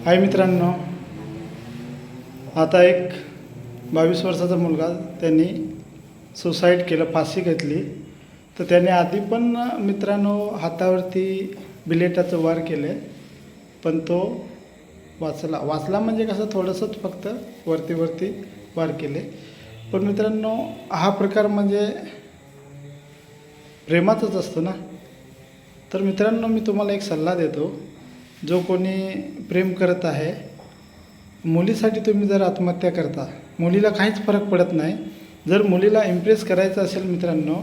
हाय मित्रांनो, आता एक 22 वर्षाचा मुलगा त्यांनी सुसाईड केलं, फाशी घेतली. तर त्याने आधी पण मित्रांनो हातावरती बिलेटाचं वार केले, पण तो वाचला म्हणजे कसं थोडंसंच फक्त वरती वार केले. पण मित्रांनो हा प्रकार म्हणजे प्रेमाचाच असतो ना. तर मित्रांनो मी तुम्हाला एक सल्ला देतो, जो कोणी प्रेम करत आहे, मुलीसाठी तुम्ही जर आत्महत्या करता, मुलीला काहीच फरक पडत नाही. जर मुलीला इम्प्रेस करायचं असेल मित्रांनो,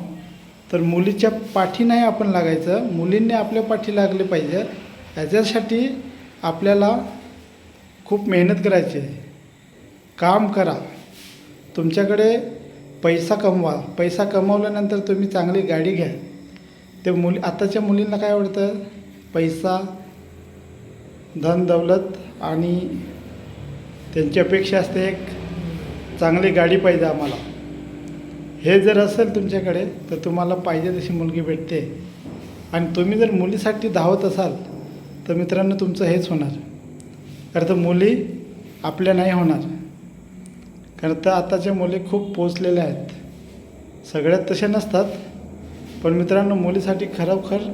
तर मुलीच्या पाठी नाही आपण लागायचं, मुलींनी आपल्या पाठी लागले पाहिजे. याच्यासाठी आपल्याला खूप मेहनत करायची आहे. काम करा, तुमच्याकडे पैसा कमवा, पैसा कमवल्यानंतर तुम्ही चांगली गाडी घ्या. ते आताच्या मुलींना काय आवडतं? पैसा, धन दौलत, आणि त्यांची अपेक्षा असते एक चांगली गाडी पाहिजे आम्हाला. हे जर असेल तुमच्याकडे तर तुम्हाला पाहिजे तशी मुलगी भेटते. आणि तुम्ही जर मुलीसाठी धावत असाल तर मित्रांनो तुमचं हेच होणार. कारण तर मुली आपल्या नाही होणार. कारण तर आताच्या मुली खूप पोचलेल्या आहेत. सगळ्यात तसे नसतात, पण मित्रांनो मुलीसाठी खरोखर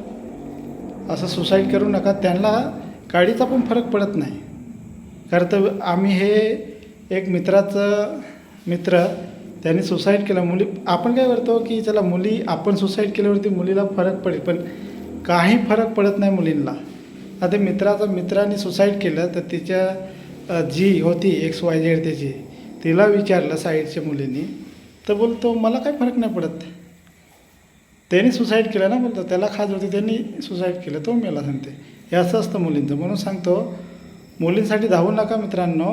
असं सुसाईड करू नका. त्यांना गाडीचा पण फरक पडत नाही. कारण तर आम्ही हे एक मित्र त्यांनी सुसाईड केलं. मुली आपण काय करतो की चला मुली आपण सुसाईड केल्यावरती मुलीला फरक पडेल, पण काही फरक पडत नाही मुलींना. आता मित्राने सुसाईड केलं तर तिच्या जी होती XYZ त्याची, तिला विचारलं साईडच्या मुलींनी, तर बोलतो मला काही फरक नाही पडत. त्यांनी सुसाईड केलं ना, बोलतो त्याला खाज होती, त्यांनी सुसाईड केलं, तो मेला सांगते. हे असं असतं मुलींचं. म्हणून सांगतो मुलींसाठी धावू नका मित्रांनो,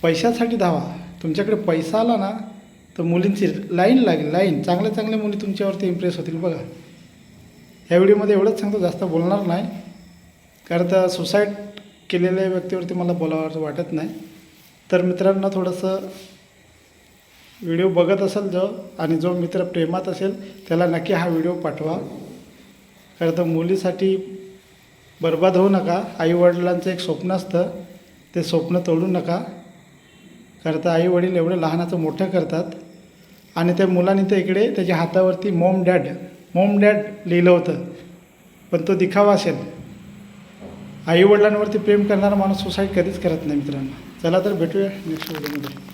पैशासाठी धावा. तुमच्याकडे पैसा आला ना तर मुलींची लाईन लागेल, लाईन. चांगल्या मुली तुमच्यावरती इम्प्रेस होतील. बघा, ह्या व्हिडिओमध्ये एवढंच सांगतो, जास्त बोलणार नाही. कारण तर सुसाईड केलेल्या व्यक्तीवरती मला बोलावं वाटत नाही. तर मित्रांनो थोडंसं व्हिडिओ बघत असेल आणि जो मित्र प्रेमात असेल त्याला नक्की हा व्हिडिओ पाठवा. कारण तर मुलीसाठी बर्बाद होऊ नका. आईवडिलांचं एक स्वप्न असतं, ते स्वप्न तोडू नका. कारण तर आईवडील एवढं लहानाचं मोठं करतात, आणि त्या मुलाने तर इकडे त्याच्या हातावरती मॉम डॅड लिहिलं होतं, पण तो दिखावा असेल. आईवडिलांवरती प्रेम करणारा माणूस सुसाईड कधीच करत नाही मित्रांनो. चला तर भेटूया नेक्स्ट व्हिडिओमध्ये.